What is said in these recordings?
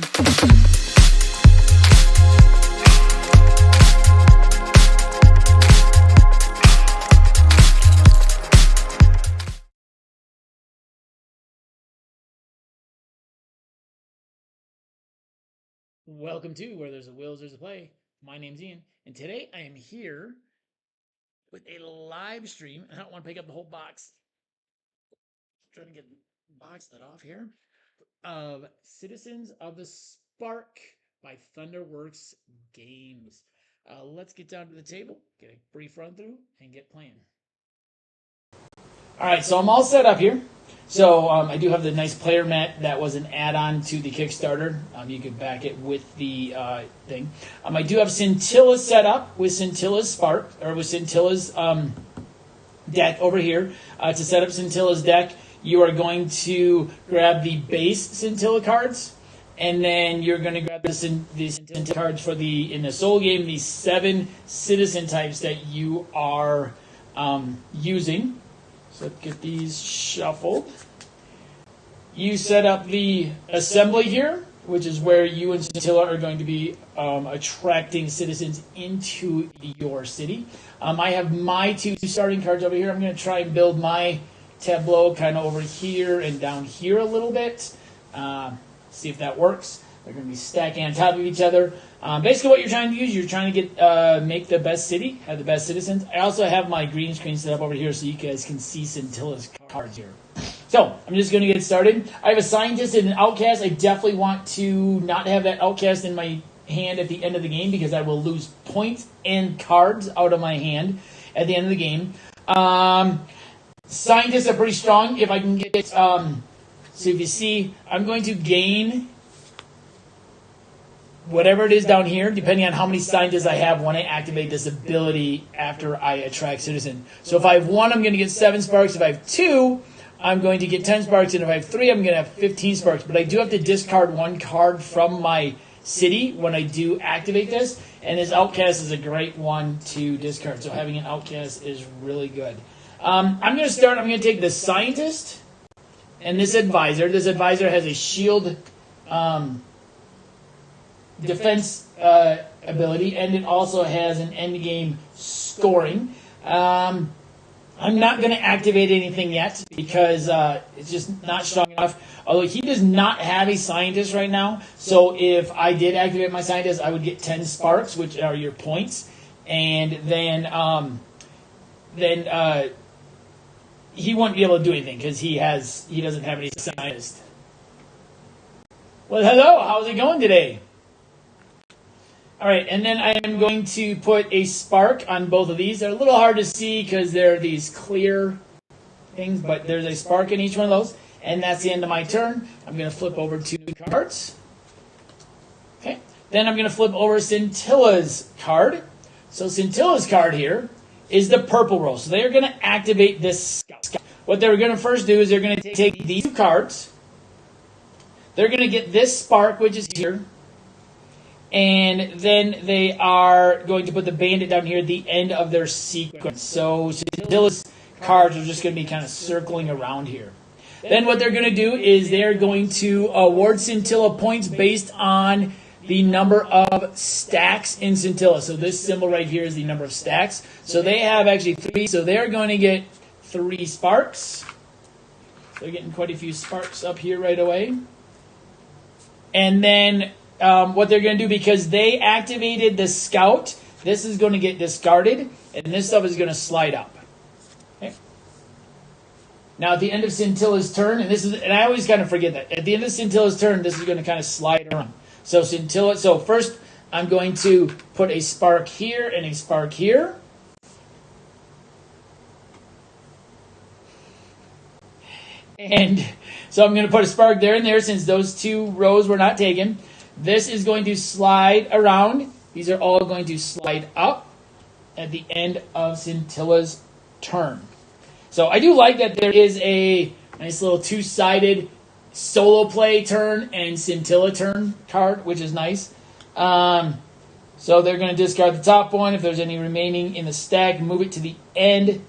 Welcome to Where There's a Will, There's a Play. My name's Ian, and today I am here with a live stream. I don't want to pick up the whole box. Trying to get the box that off here. Of Citizens of the Spark by Thunderworks Games. Let's get down to the table, get a brief run through, and get playing. All right, so I'm all set up here. So I do have the nice player mat that was an add-on to the Kickstarter. You could back it with the thing. I do have Scintilla set up with Scintilla's Spark, or with Scintilla's deck over here. To set up Scintilla's deck, you are going to grab the base Scintilla cards, and then you're going to grab the Scintilla cards for in the soul game, the 7 citizen types that you are using. So let's get these shuffled. You set up the assembly here, which is where you and Scintilla are going to be attracting citizens into your city. I have my 2 starting cards over here. I'm going to try and build my tableau kind of over here and down here a little bit. See if that works. They're going to be stacking on top of each other. Basically what you're trying to use, you're trying to get make the best city, have the best citizens. I also have my green screen set up over here so you guys can see Scintilla's cards here. So I'm just going to get started. I have a scientist and an outcast. I definitely want to not have that outcast in my hand at the end of the game because I will lose points and cards out of my hand at the end of the game. Scientists are pretty strong. If I can get so if you see, I'm going to gain whatever it is down here, depending on how many scientists I have when I activate this ability after I attract citizen. So if I have 1, I'm going to get 7 sparks. If I have 2, I'm going to get 10 sparks. And if I have 3, I'm going to have 15 sparks. But I do have to discard 1 card from my city when I do activate this. And this outcast is a great one to discard. So having an outcast is really good. I'm going to start. I'm going to take the scientist and this advisor. This advisor has a shield defense ability, and it also has an end game scoring. I'm not going to activate anything yet because it's just not strong enough. Although he does not have a scientist right now, so if I did activate my scientist, I would get 10 sparks, which are your points, and then he won't be able to do anything because he doesn't have any scientist. Well, hello, how's it going today? All right, and then I am going to put a spark on both of these. They're a little hard to see because they're these clear things, but there's a spark in each one of those. And that's the end of my turn. I'm going to flip over 2 cards. Okay. Then I'm going to flip over Scintilla's card. So Scintilla's card here is the purple roll. So they're going to activate this scout. What they're going to first do is they're going to take these 2 cards. They're going to get this spark, which is here. And then they are going to put the bandit down here at the end of their sequence. So Scintilla's cards are just going to be kind of circling around here. Then what they're going to do is they're going to award Scintilla points based on the number of stacks in Scintilla. So this symbol right here is the number of stacks. So they have actually 3. So they're going to get 3 sparks. They're getting quite a few sparks up here right away. And then what they're going to do, because they activated the scout, this is going to get discarded, and this stuff is going to slide up. Okay. Now, at the end of Scintilla's turn, and I always kind of forget that, at the end of Scintilla's turn, this is going to kind of slide around. So first, I'm going to put a spark here and a spark here. And so I'm going to put a spark there and there since those 2 rows were not taken. This is going to slide around. These are all going to slide up at the end of Scintilla's turn. So I do like that there is a nice little 2-sided solo play turn and Scintilla turn card, which is nice. So they're going to discard the top one. If there's any remaining in the stack, move it to the end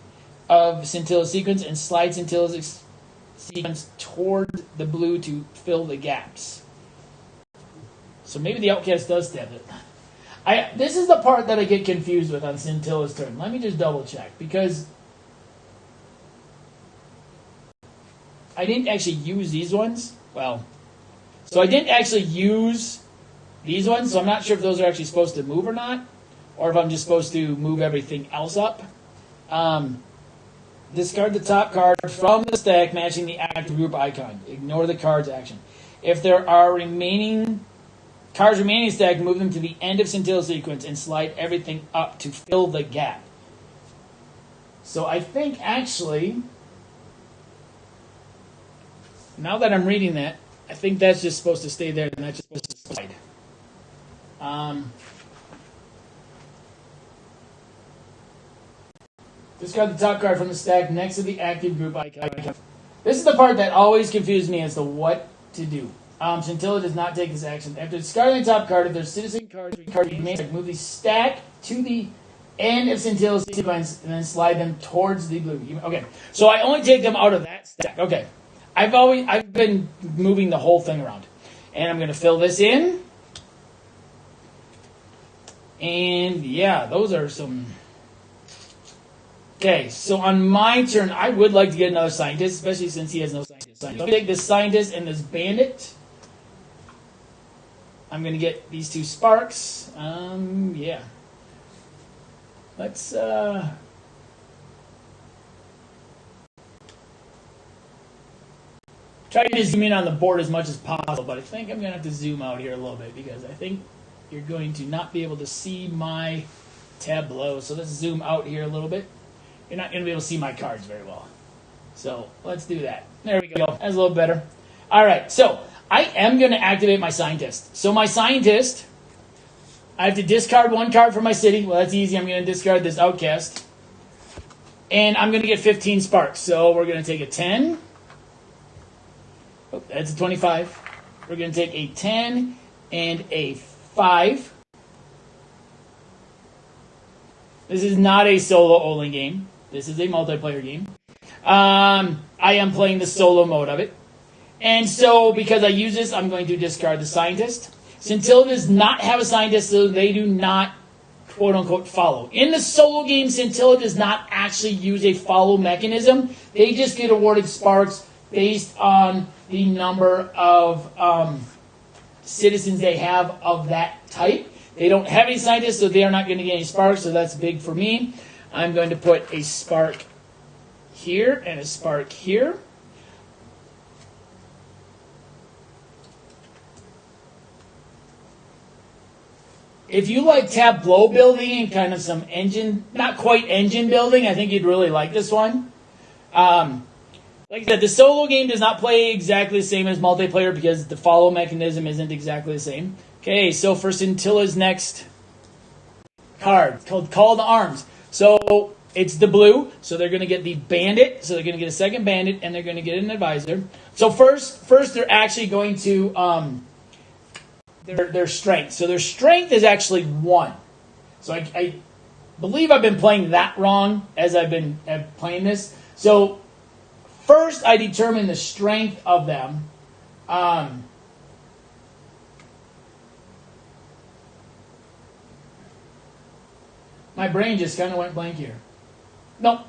of Scintilla's sequence and slide Scintilla's sequence toward the blue to fill the gaps. So maybe the Outcast does stab it. This is the part that I get confused with on Scintilla's turn. Let me just double check, because I didn't actually use these ones. Well, so I didn't actually use these ones, so I'm not sure if those are actually supposed to move or not, or if I'm just supposed to move everything else up. Discard the top card from the stack matching the active group icon. Ignore the card's action. If there are cards remaining in the stack, move them to the end of Scintilla's sequence and slide everything up to fill the gap. So I think actually, now that I'm reading that, I think that's just supposed to stay there and that's just supposed to slide. Discard the top card from the stack next to the active group icon. This is the part that always confuses me as to what to do. Scintilla does not take this action. After discarding the top card, if there's citizen cards remaining, move the stack to the end of Scintilla's sequence and then slide them towards the blue. Okay, so I only take them out of that stack. Okay, I've been moving the whole thing around, and I'm going to fill this in. And yeah, those are some. Okay, so on my turn, I would like to get another scientist, especially since he has no scientist. So I'm going to take this scientist and this bandit. I'm going to get these two sparks. Yeah. Let's try to zoom in on the board as much as possible, but I think I'm going to have to zoom out here a little bit because I think you're going to not be able to see my tableau. So let's zoom out here a little bit. You're not going to be able to see my cards very well. So let's do that. There we go. That's a little better. All right, so I am going to activate my scientist. So my scientist, I have to discard one card from my city. Well, that's easy. I'm going to discard this outcast. And I'm going to get 15 sparks. So we're going to take a 10. Oh, that's a 25. We're going to take a 10 and a 5. This is not a solo-only game. This is a multiplayer game. I am playing the solo mode of it. And so, because I use this, I'm going to discard the scientist. Scintilla does not have a scientist, so they do not, quote-unquote, follow. In the solo game, Scintilla does not actually use a follow mechanism. They just get awarded sparks based on the number of citizens they have of that type. They don't have any scientists, so they are not going to get any sparks, so that's big for me. I'm going to put a spark here and a spark here. If you like tableau building and kind of some engine, not quite engine building, I think you'd really like this one. Like I said, the solo game does not play exactly the same as multiplayer because the follow mechanism isn't exactly the same. Okay, so for Scintilla's next card, it's called Call to Arms. So it's the blue, so they're going to get the bandit, so they're going to get a second bandit, and they're going to get an advisor. So first they're actually going to their strength. So their strength is actually 1. So I believe I've been playing that wrong as I've been playing this. So first I determine the strength of them. My brain just kind of went blank here. No,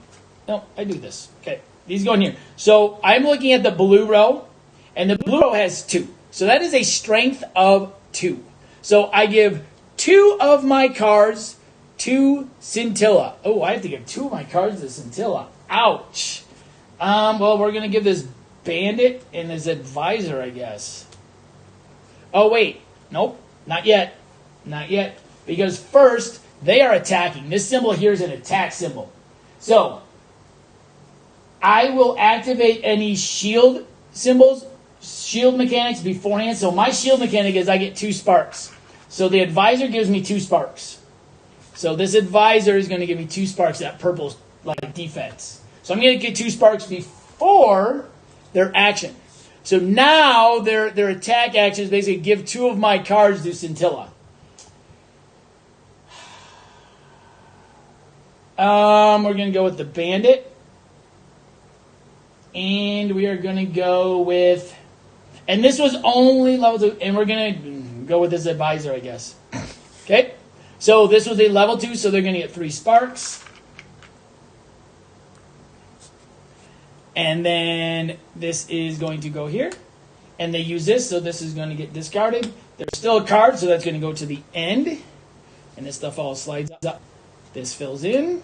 I do this. Okay, these go in here. So I'm looking at the blue row, and the blue row has 2. So that is a strength of 2. So I give 2 of my cards to Scintilla. Oh, I have to give 2 of my cards to Scintilla. Ouch. Well, we're going to give this bandit and this advisor, I guess. Oh, wait. Nope, not yet. Not yet. Because first, they are attacking. This symbol here is an attack symbol. So, I will activate any shield symbols, shield mechanics beforehand. So my shield mechanic is I get 2 sparks. So the advisor gives me 2 sparks. So this advisor is going to give me 2 sparks, that purple like defense. So I'm going to get 2 sparks before their action. So now their attack action is basically give 2 of my cards to Scintilla. We're going to go with the bandit. And we are going to go with... And this was only level 2. And we're going to go with this advisor, I guess. Okay, so this was a level 2, so they're going to get 3 sparks. And then this is going to go here. And they use this, so this is going to get discarded. There's still a card, so that's going to go to the end. And this stuff all slides up. This fills in.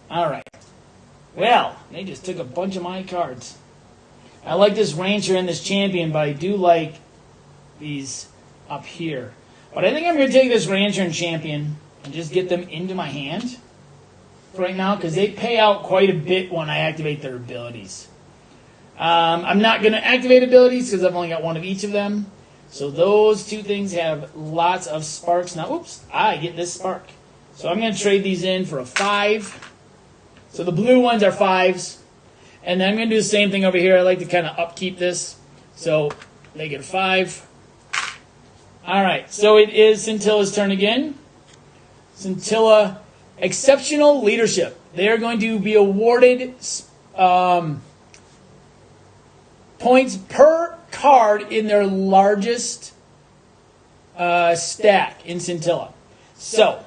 All right. Well, they just took a bunch of my cards. I like this Rancher and this Champion, but I do like these up here. But I think I'm going to take this Rancher and Champion and just get them into my hand right now, because they pay out quite a bit when I activate their abilities. I'm not going to activate abilities because I've only got one of each of them. So those two things have lots of sparks. Now, oops, I get this spark. So I'm going to trade these in for a 5. So the blue ones are 5s. And then I'm going to do the same thing over here. I like to kind of upkeep this. So they get a 5. All right, so it is Scintilla's turn again. Scintilla, exceptional leadership. They are going to be awarded points per card in their largest stack in Scintilla. So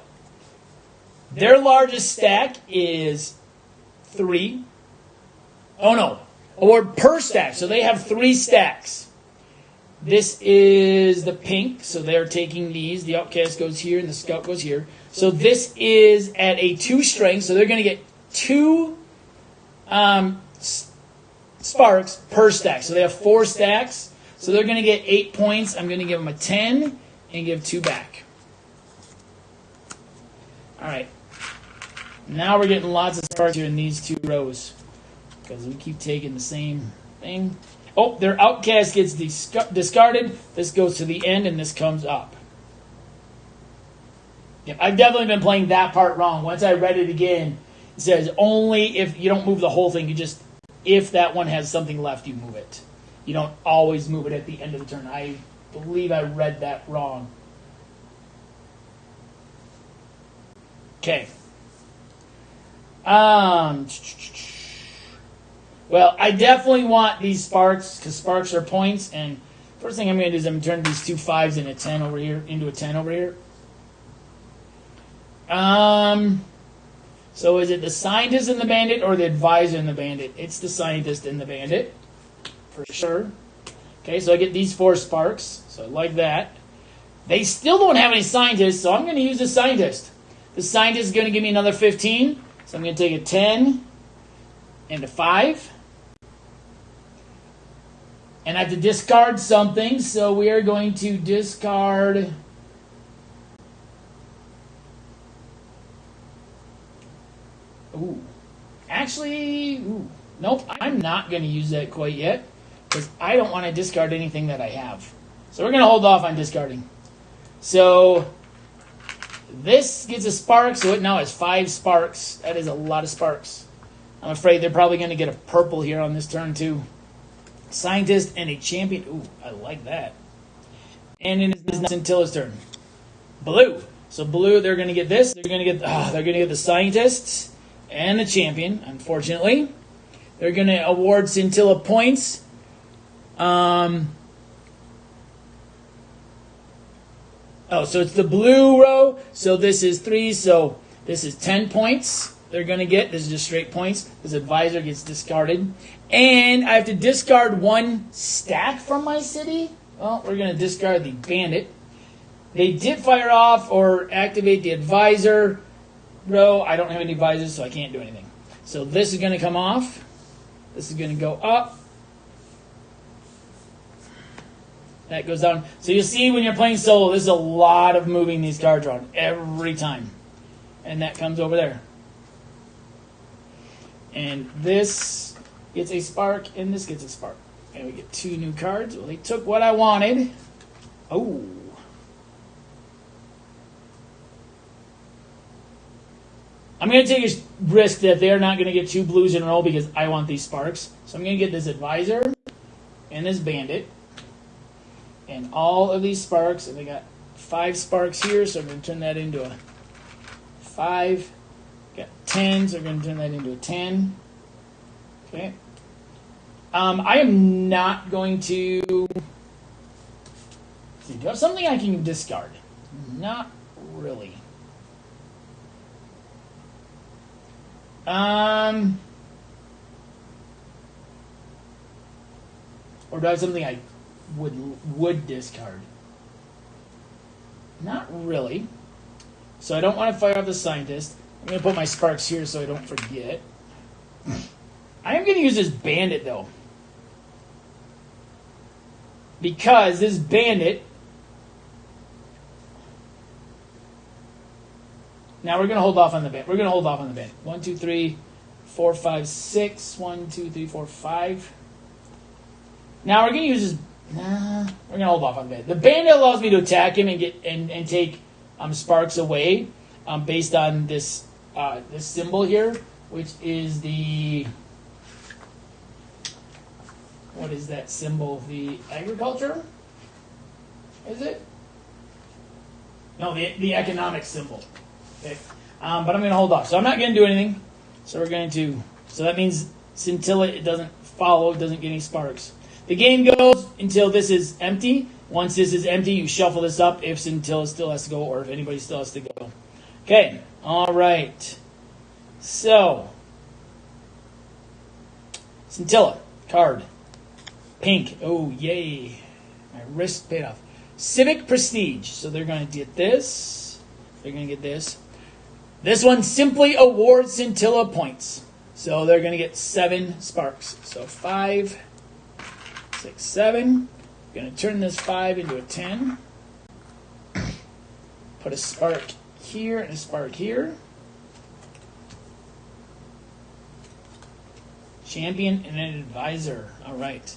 their largest stack is 3. Oh no, award per stack. So they have 3 stacks. This is the pink, so they're taking these. The Outcast goes here and the Scout goes here. So this is at a 2 strength, so they're going to get 2 sparks per stack. So they have 4 stacks, so they're going to get 8 points. I'm going to give them a 10 and give 2 back. All right. Now we're getting lots of sparks here in these 2 rows because we keep taking the same thing. Oh, their Outcast gets discarded. This goes to the end, and this comes up. Yeah, I've definitely been playing that part wrong. Once I read it again, it says only if you don't move the whole thing. You just, if that one has something left, you move it. You don't always move it at the end of the turn. I believe I read that wrong. Okay. Well, I definitely want these sparks because sparks are points. And first thing I'm going to do is I'm going to turn these 2 5s into a 10 over here, into a 10 over here. So is it the Scientist and the Bandit or the Advisor and the Bandit? It's the Scientist and the Bandit, for sure. Okay, so I get these 4 sparks. So I like that. They still don't have any Scientists, so I'm going to use the Scientist. The Scientist is going to give me another 15. So I'm going to take a 10 and a 5. And I have to discard something, so we are going to discard... Ooh. Actually, nope, I'm not going to use that quite yet because I don't want to discard anything that I have. So we're going to hold off on discarding. So this gets a spark, so it now has 5 sparks. That is a lot of sparks. I'm afraid they're probably going to get a purple here on this turn too. Scientist and a Champion. Ooh, I like that. And it is Scintilla's turn. Blue. So blue, they're going to get this. They're going to get the Scientists and the Champion. Unfortunately, they're going to award Scintilla points. Oh, so it's the blue row. So this is 3. So this is 10 points. They're going to get. This is just straight points. This Advisor gets discarded. And I have to discard 1 stack from my city. Well, we're going to discard the Bandit. They did fire off or activate the Advisor row. I don't have any advisors, so I can't do anything. So this is going to come off. This is going to go up. That goes down. So you see when you're playing solo, there's a lot of moving these cards around every time. And that comes over there. And this gets a spark, and this gets a spark. And we get 2 new cards. Well, they took what I wanted. Oh. I'm going to take a risk that they're not going to get 2 blues in a row because I want these sparks. So I'm going to get this Advisor and this Bandit. And all of these sparks. And they got 5 sparks here, so I'm going to turn that into a 5. Got 10, so we're going to turn that into a 10. Okay. I am not going to. Do you have something I can discard? Not really. Or do I have something I would discard? Not really. So I don't want to fire off the scientist. I'm going to put my sparks here so I don't forget. I am going to use this bandit though. Because this bandit. Now we're going to hold off on the bandit. We're going to hold off on the bandit. 1, 2, 3, 4, 5, 6. 1, 2, 3, 4, 5. Now we're going to use this. Nah, we're going to hold off on the bandit. The bandit allows me to attack him and get and take sparks away based on this this symbol here, which is the. What is that symbol? The agriculture? Is it? No, the economic symbol. Okay. But I'm going to hold off. So I'm not going to do anything. So we're going to. So that means Scintilla, it doesn't follow, it doesn't get any sparks. The game goes until this is empty. Once this is empty, you shuffle this up if Scintilla still has to go or if anybody still has to go. Okay. All right. So. Scintilla. Card. Pink. Oh, yay. My wrist paid off. Civic Prestige. So they're going to get this. They're going to get this. This one simply awards Scintilla points. So they're going to get 7 sparks. So 5, 6, 7. Going to turn this 5 into a 10. Put a spark here and a spark here. Champion and an advisor. All right.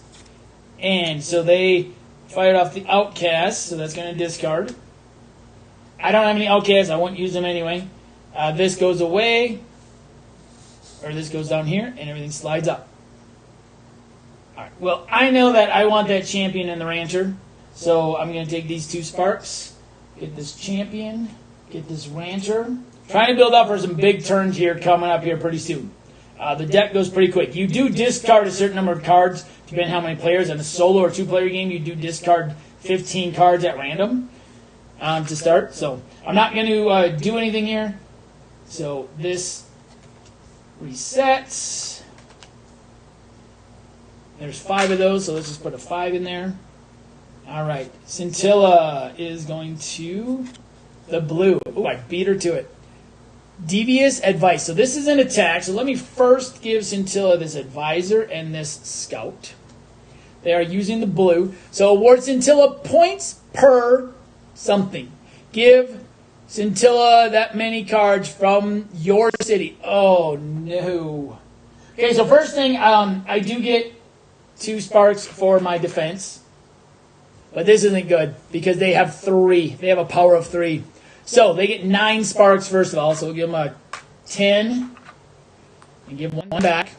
And so they fired off the outcast, so that's going to discard. I don't have any outcasts. I won't use them anyway. This goes away, or this goes down here, and everything slides up. All right. Well, I know that I want that champion and the rancher, so I'm going to take these 2 sparks, get this champion, get this rancher. Trying to build up for some big turns here coming up here pretty soon. The deck goes pretty quick. You do discard a certain number of cards, depending on how many players. In a solo or 2-player game, you do discard 15 cards at random to start. So I'm not going to do anything here. So this resets. There's 5 of those, so let's just put a 5 in there. All right. Scintilla is going to the blue. Oh, I beat her to it. Devious advice. So this is an attack. So let me first give Scintilla this advisor and this scout. They are using the blue. So award Scintilla points per something. Give Scintilla that many cards from your city. Oh, no. Okay, so first thing, I do get 2 sparks for my defense. But this isn't good because they have 3. They have a power of 3. So they get 9 sparks first of all. So we'll give them a 10 and give 1 back.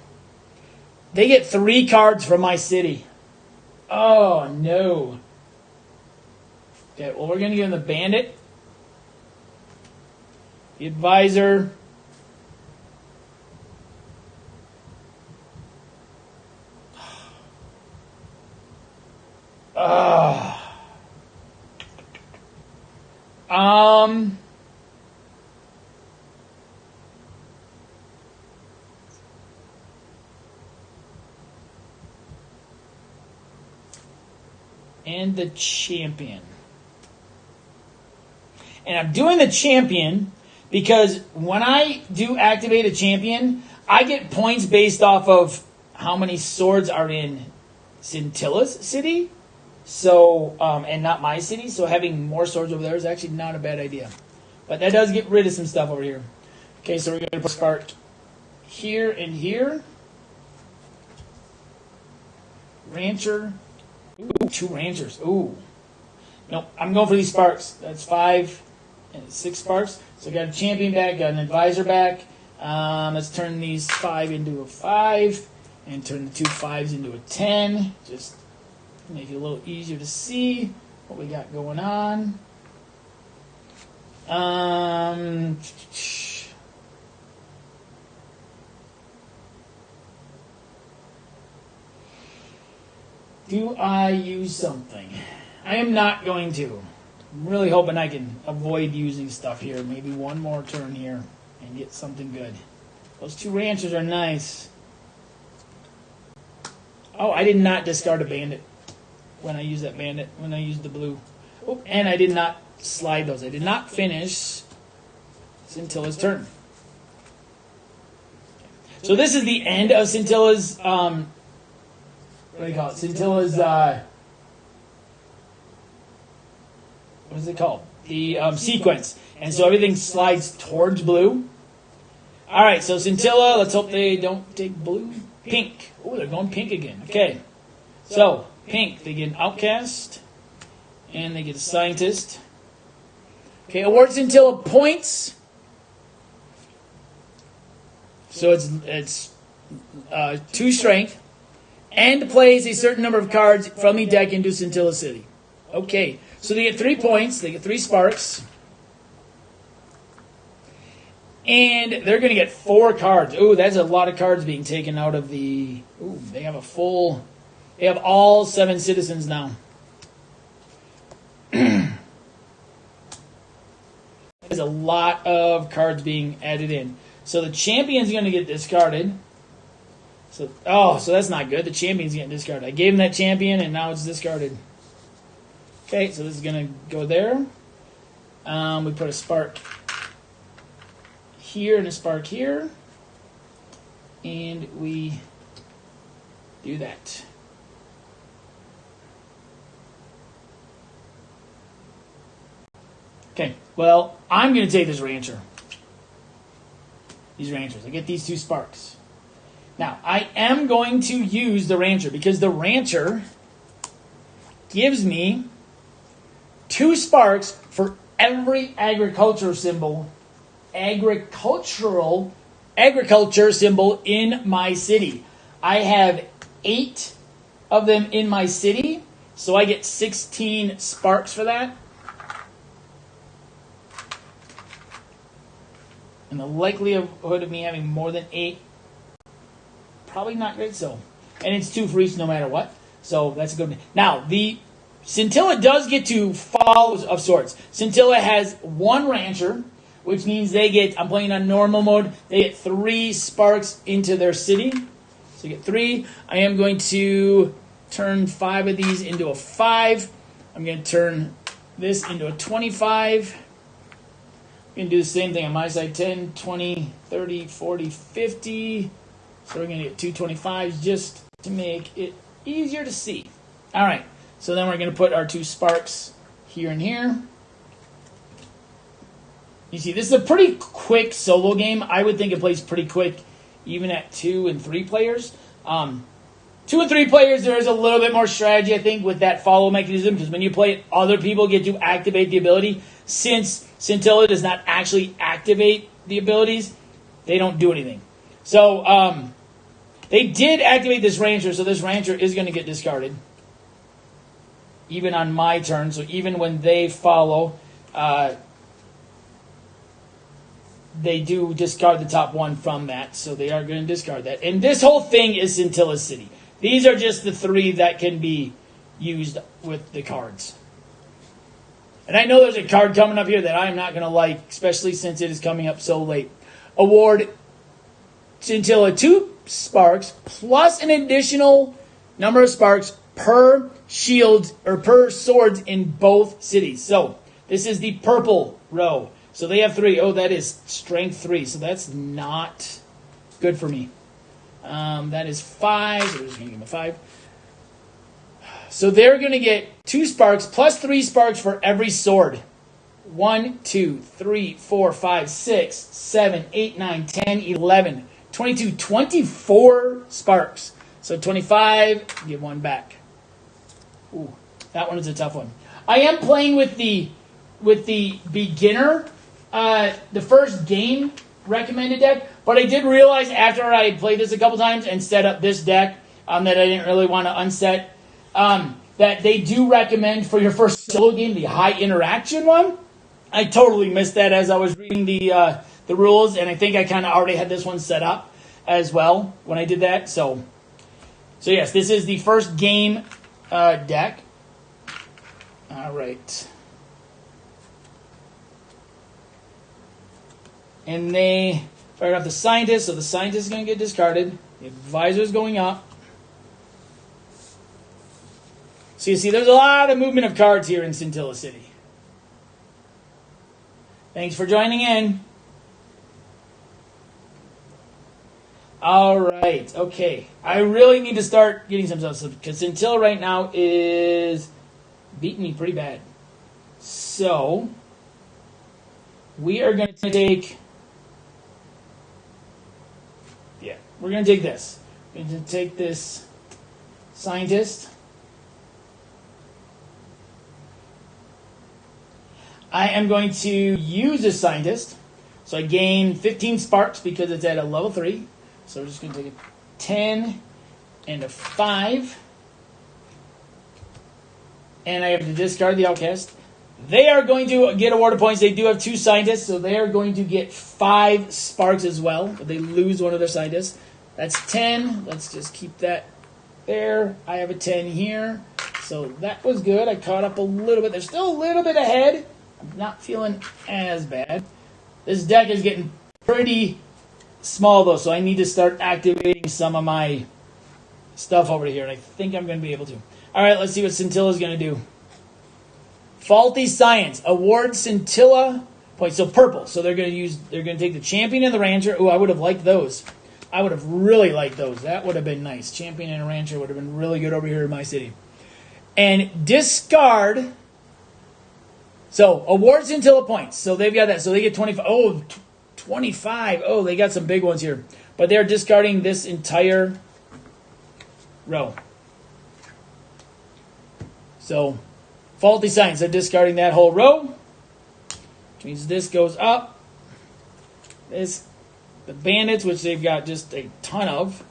They get 3 cards from my city. Oh, no. Okay, well, we're going to give them the bandit, the advisor, and the champion. And I'm doing the champion because when I do activate a champion, I get points based off of how many swords are in Scintilla's city. So, and not my city. So having more swords over there is actually not a bad idea. But that does get rid of some stuff over here. Okay, so we're going to put spark here and here. Rancher. Ooh, 2 ranchers. Ooh. Nope, I'm going for these sparks. That's 5 and 6 sparks. So I got a champion back, got an advisor back. Let's turn these 5 into a 5 and turn the 2 5s into a 10. Just make it a little easier to see what we got going on. Do I use something? I am not going to. I'm really hoping I can avoid using stuff here. Maybe one more turn here and get something good. Those 2 ranchers are nice. Oh, I did not discard a bandit when I used that bandit, when I used the blue. Oh, and I did not slide those. I did not finish Scintilla's turn. So this is the end of Scintilla's, what do you call it? Scintilla's, what is it called? The sequence. And so everything slides towards blue. All right, so Scintilla, let's hope they don't take blue. Pink. Oh, they're going pink again. Okay. So, pink, they get an outcast. And they get a scientist. Okay, award Scintilla points. So it's 2 strength. And plays a certain number of cards from the deck into Scintilla City. Okay, so they get 3 points. They get 3 sparks. And they're going to get 4 cards. Ooh, that's a lot of cards being taken out of the... Ooh, they have a full... They have all 7 citizens now. There's a lot of cards being added in. So the champion's going to get discarded. So that's not good. The champion's getting discarded. I gave him that champion, and now it's discarded. Okay, so this is going to go there. We put a spark here and a spark here. And we do that. Okay, well, I'm going to take this rancher. These ranchers. I get these 2 sparks. Now, I am going to use the rancher because the rancher gives me 2 sparks for every agriculture symbol, agriculture symbol in my city. I have 8 of them in my city, so I get 16 sparks for that. And the likelihood of me having more than 8, probably not great. So, and it's 2 for each no matter what. So that's a good one. Now, the Scintilla does get to Falls of Swords. Scintilla has 1 rancher, which means they get, I'm playing on normal mode, they get 3 sparks into their city. So you get 3. I am going to turn 5 of these into a 5. I'm going to turn this into a 25. I'm going to do the same thing on my side. 10, 20, 30, 40, 50. So we're going to get 2 25s just to make it easier to see. All right. So then we're going to put our 2 sparks here and here. You see, this is a pretty quick solo game. I would think it plays pretty quick even at 2 and 3 players. 2 and 3 players, there is a little bit more strategy, I think, with that follow mechanism, because when you play it, other people get to activate the ability. Since Scintilla does not actually activate the abilities, they don't do anything. So, they did activate this rancher, so this rancher is going to get discarded. Even on my turn, so even when they follow, they do discard the top 1 from that, so they are going to discard that. And this whole thing is Scintilla City. These are just the 3 that can be used with the cards. And I know there's a card coming up here that I'm not going to like, especially since it is coming up so late. Award Scintilla 2 sparks plus an additional number of sparks per shield or per swords in both cities. So this is the purple row. So they have 3. Oh, that is strength 3. So that's not good for me. That is 5. So we're just going to give them a 5. So they're going to get 2 sparks plus 3 sparks for every sword. 1, 2, 3, 4, 5, 6, 7, 8, 9, 10, 11, 22, 24 sparks. So 25, give 1 back. Ooh, that one is a tough one. I am playing with the beginner, the first game recommended deck, but I did realize after I played this a couple times and set up this deck that I didn't really want to unset, that they do recommend for your first solo game the high interaction one. I totally missed that as I was reading the rules, and I think I kind of already had this one set up as well when I did that. So yes, this is the first game deck. All right. And they fired off the scientist, so the scientist is going to get discarded. The advisor is going up. So you see, there's a lot of movement of cards here in Scintilla City. Thanks for joining in. All right, okay. I really need to start getting some stuff because Scintilla right now is beating me pretty bad. So we are going to take. Yeah, we're going to take this. We're going to take this scientist. I am going to use this scientist. So I gain 15 sparks because it's at a level 3. So we're just going to take a 10 and a 5. And I have to discard the outcast. They are going to get awarded points. They do have 2 scientists, so they are going to get 5 sparks as well. But they lose one of their scientists. That's 10. Let's just keep that there. I have a 10 here. So that was good. I caught up a little bit. They're still a little bit ahead. I'm not feeling as bad. This deck is getting pretty small, though, so I need to start activating some of my stuff over here, and I think I'm going to be able to. All right, let's see what Scintilla is going to do. Faulty Science. Award Scintilla points. So purple. So they're going to take the Champion and the Rancher. Ooh, I would have liked those. I would have really liked those. That would have been nice. Champion and a Rancher would have been really good over here in my city. And discard. So award Scintilla points. So they've got that. So they get 25. Oh, 25. Oh, they got some big ones here. But they're discarding this entire row. So, Faulty Science. They're discarding that whole row. Which means this goes up. The Bandits, which they've got just a ton of.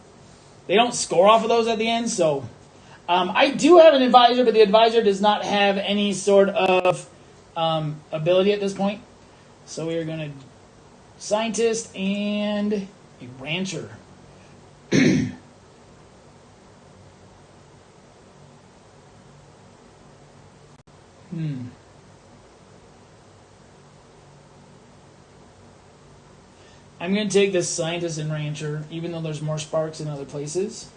They don't score off of those at the end, so... I do have an advisor, but the advisor does not have any sort of ability at this point. So we are going to... Scientist and a Rancher. I'm going to take this Scientist and Rancher, even though there's more sparks in other places,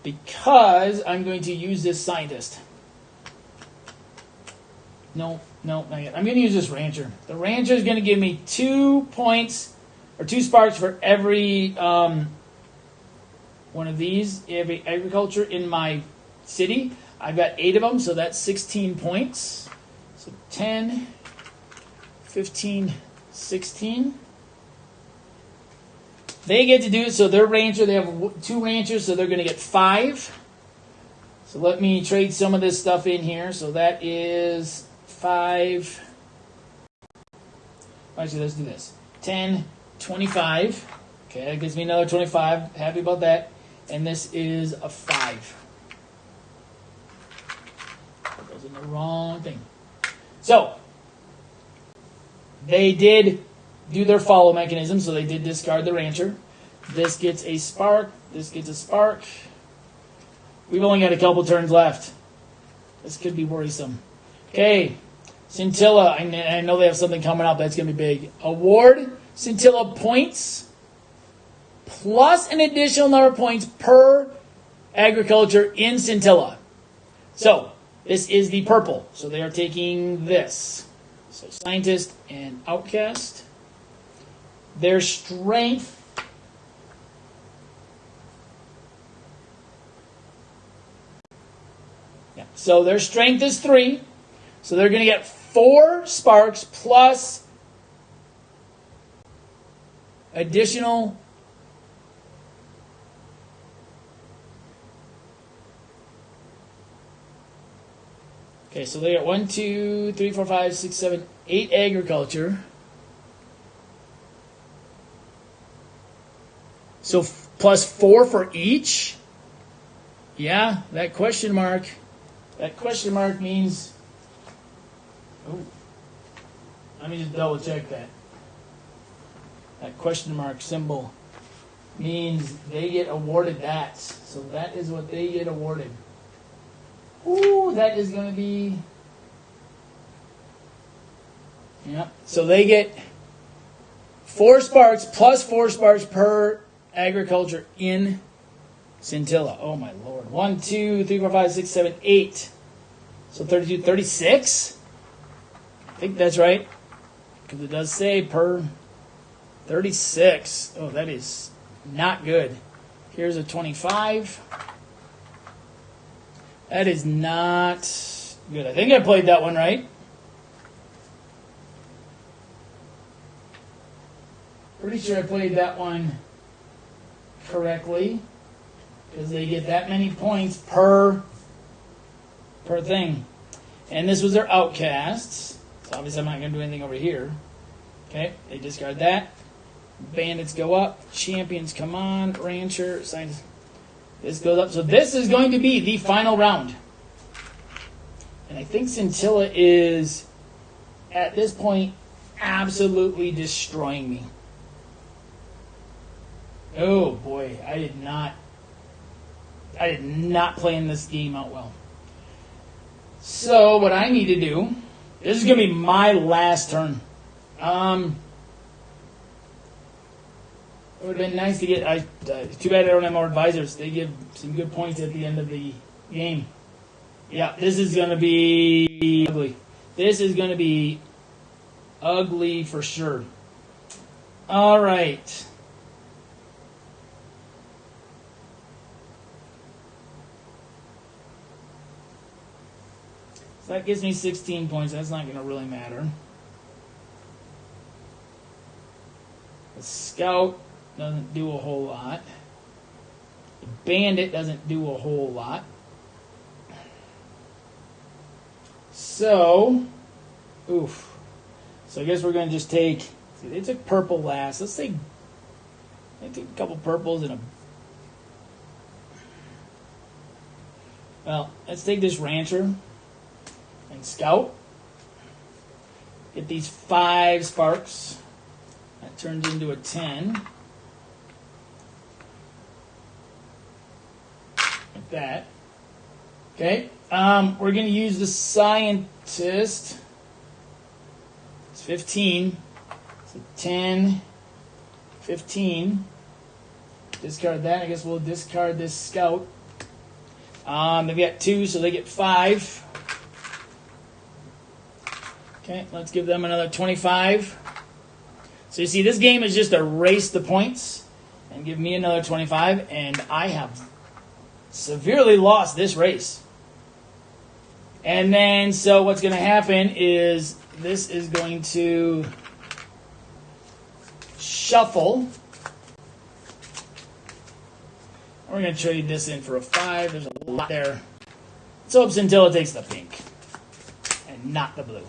because I'm going to use this Scientist. No, not yet. I'm going to use this Rancher. The Rancher is going to give me 2 points, or 2 sparks for every one of these, every agriculture in my city. I've got 8 of them, so that's 16 points. So 10, 15, 16. They get to do it, so their Rancher, they have 2 Ranchers, so they're going to get 5. So let me trade some of this stuff in here. So that is 5. Actually, let's do this. 10, 25. Okay, that gives me another 25. Happy about that. And this is a 5. That goes in the wrong thing. So, they did do their follow mechanism, so they did discard the Rancher. This gets a spark. This gets a spark. We've only got a couple turns left. This could be worrisome. Okay, Scintilla. I know they have something coming up that's going to be big. Award Scintilla points plus an additional number of points per agriculture in Scintilla. So, this is the purple. So they are taking this. So Scientist and Outcast. Their strength. Yeah. So their strength is 3. So they're going to get 4 sparks plus additional. Okay, so they got 1, 2, 3, 4, 5, 6, 7, 8 agriculture. So plus 4 for each? Yeah, that question mark. That question mark means... Oh, let me just double check that. That question mark symbol means they get awarded that. So that is what they get awarded. Ooh, that is going to be... Yeah. So they get 4 sparks plus 4 sparks per agriculture in Scintilla. Oh, my Lord. 1, 2, 3, 4, 5, 6, 7, 8. So 32, 36? I think that's right. Because it does say per 36. Oh, that is not good. Here's a 25. That is not good. I think I played that one right. Pretty sure I played that one correctly. Because they get that many points per thing. And this was their outcasts. So obviously I'm not going to do anything over here. Okay, they discard that. Bandits go up. Champions come on. Rancher. Scientist. This goes up. So this is going to be the final round. And I think Scintilla is, at this point, absolutely destroying me. Oh boy, I did not play in this game out well. So what I need to do, this is going to be my last turn. It would have been nice to get, too bad I don't have more advisors. They give some good points at the end of the game. Yeah, this is going to be ugly. This is going to be ugly for sure. All right. So that gives me 16 points. That's not going to really matter. The scout doesn't do a whole lot. The bandit doesn't do a whole lot. So, oof. So I guess we're going to just take, see, they took purple last. Let's say they took a couple purples and a, well, let's take this rancher and scout. Get these 5 sparks. That turns into a 10. Like that. Okay. We're going to use the scientist. It's 15. So 10, 15. Discard that. I guess we'll discard this scout. They've got 2, so they get 5. Okay, let's give them another 25. So you see, this game is just erase the points and give me another 25, and I have severely lost this race. And then, so what's going to happen is this is going to shuffle. We're going to trade this in for a 5. There's a lot there. Let's hope Scintilla takes the pink and not the blue.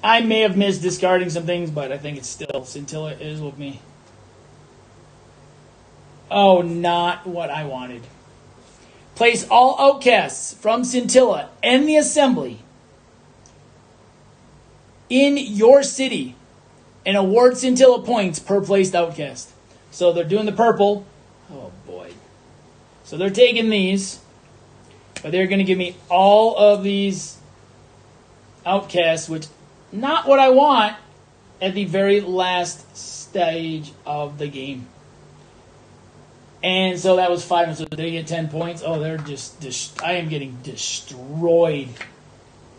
I may have missed discarding some things, but I think it's still Scintilla is with me. Oh, not what I wanted. Place all outcasts from Scintilla and the assembly in your city and award Scintilla points per placed outcast. So they're doing the purple. Oh, boy. So they're taking these, but they're going to give me all of these outcasts, which not what I want at the very last stage of the game. And so that was 5. So they get 10 points. Oh, they're just I am getting destroyed.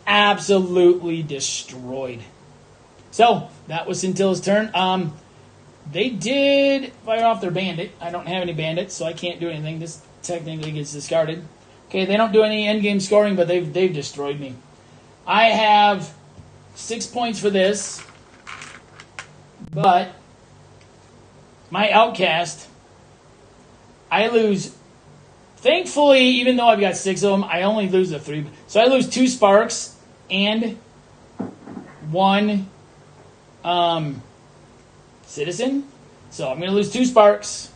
Absolutely destroyed. So that was Scintilla's turn. They did fire off their bandit. I don't have any bandits, so I can't do anything. This technically gets discarded. Okay, they don't do any endgame scoring, but they've destroyed me. I have 6 points for this, but my outcast, I lose. Thankfully, even though I've got 6 of them, I only lose the 3. So I lose 2 sparks and 1 citizen. So I'm going to lose 2 sparks.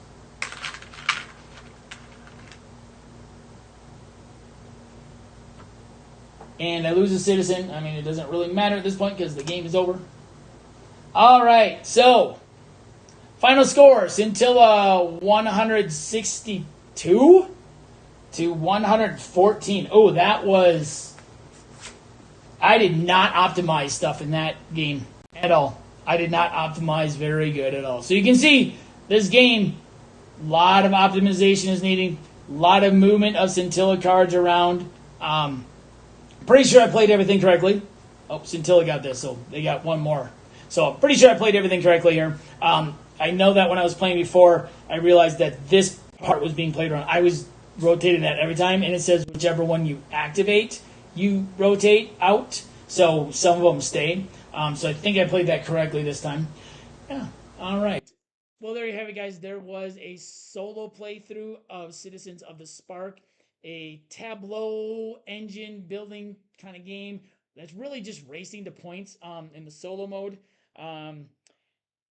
And I lose a citizen. I mean, it doesn't really matter at this point because the game is over. All right, so final score: Scintilla 160 2 to 114. Oh, that was. I did not optimize stuff in that game at all. I did not optimize very good at all. So you can see this game, a lot of optimization is needed, a lot of movement of Scintilla cards around. Pretty sure I played everything correctly. Oh, Scintilla got this, so they got one more. So I'm pretty sure I played everything correctly here. I know that when I was playing before, I realized that this part was being played around. I was rotating that every time, and it says whichever one you activate, you rotate out. So some of them stay. So I think I played that correctly this time. Yeah. All right. Well, there you have it, guys. There was a solo playthrough of Citizens of the Spark, a tableau engine building kind of game that's really just racing to points in the solo mode.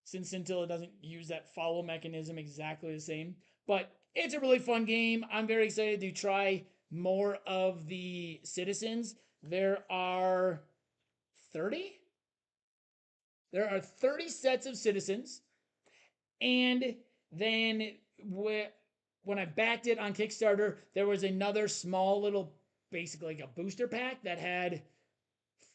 Since Scintilla doesn't use that follow mechanism exactly the same. But it's a really fun game. I'm very excited to try more of the Citizens. There are 30? There are 30 sets of Citizens. And then when I backed it on Kickstarter, there was another small little, basically like a booster pack that had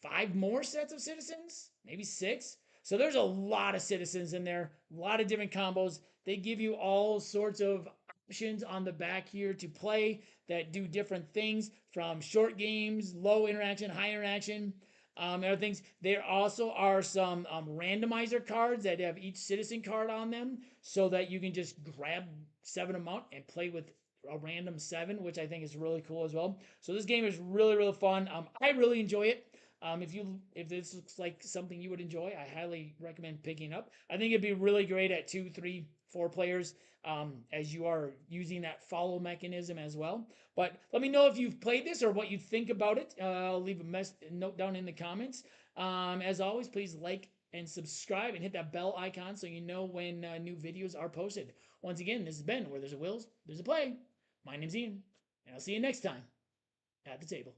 5 more sets of Citizens, maybe 6. So there's a lot of Citizens in there, a lot of different combos. They give you all sorts of options on the back here to play that do different things, from short games, low interaction, high interaction, and other things. There also are some randomizer cards that have each citizen card on them, so that you can just grab 7 of them out and play with a random 7, which I think is really cool as well. So this game is really, really fun. I really enjoy it. If this looks like something you would enjoy, I highly recommend picking up. I think it'd be really great at 2, 3, 4 players, as you are using that follow mechanism as well. But let me know if you've played this or what you think about it. I'll leave a note down in the comments. As always, please like and subscribe and hit that bell icon so you know when new videos are posted. Once again, this has been Where There's a Will, There's a Play. My name's Ian, and I'll see you next time at the table.